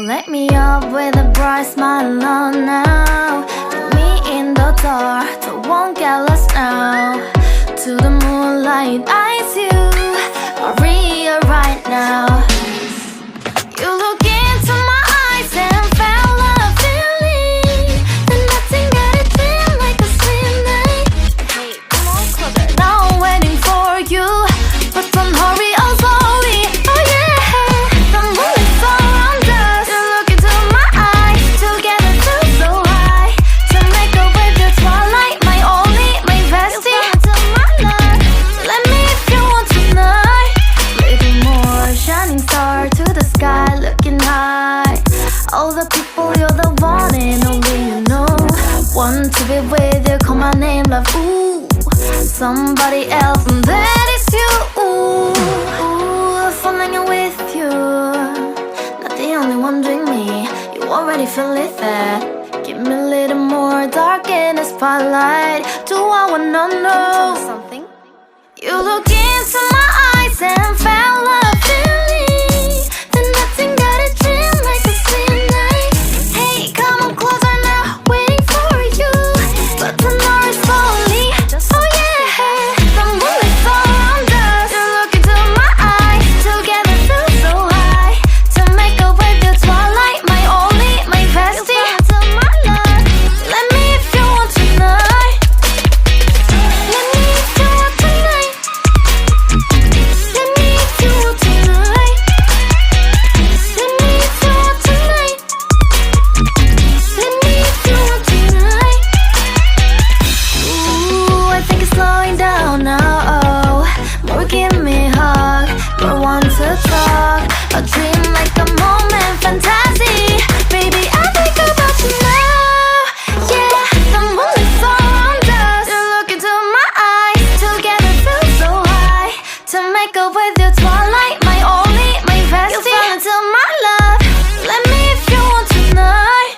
Let me up with a bright smile on now. Put me in the dark, so won't get lost now. To the moonlight, eyes you, Maria right now. You look into my eyes and felt a feeling that nothing got it feel like a slim night. Hey, come on closer. Now I'm waiting for you, but don't hurry, oh slowly. Oh yeah, the moonlight's around us. You look into my eyes, together feel so high. To make a with the twilight, my only, my bestie. Into my life, let me if you want tonight. Little more shining star to the sky, looking high. All the people, you're the one and only you know. Want to be with you, call my name, love, ooh. Somebody else, and that is you, ooh. Falling in with you, not the only one doing me. You already feel it there. Give me a little more dark in the spotlight. Do I wanna know something? You look into my eyes and felt a feeling that nothing got it feel like a slim night. Hey, come on closer now, waiting for you, but tomorrow is slowly. Oh yeah, the moonlight's around us. You look into my eyes, together feel so high. To make a with the twilight, my only, my bestie. Into my life, let me if you want tonight. Let me if you want tonight. Let me if you want tonight. Let me if you want tonight. Let me if you want tonight. Ooh, I think it's slowing down now. Oh, more give me a hug, more want to talk. A dream like a moment, fantasy. Baby, I think about you now. Yeah, the moonlight's around us. You look into my eyes, together feel so high. To make up with your twilight, my only, my bestie. You fell into my love. Let me if you want tonight.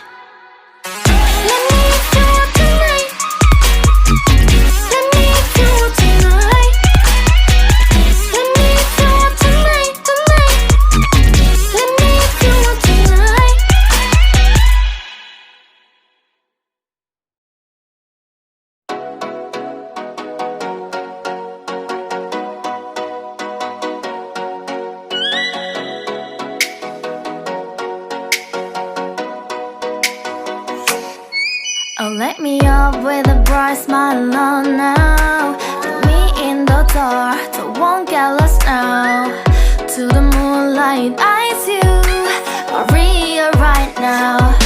Let me if you want tonight. Let me if you want tonight. Let me if you want tonight, tonight. Let me if you want tonight. Oh, let me up with a bright smile on now. Put me in the dark, so won't get lost now. To the moonlight, eyes you, Maria right now.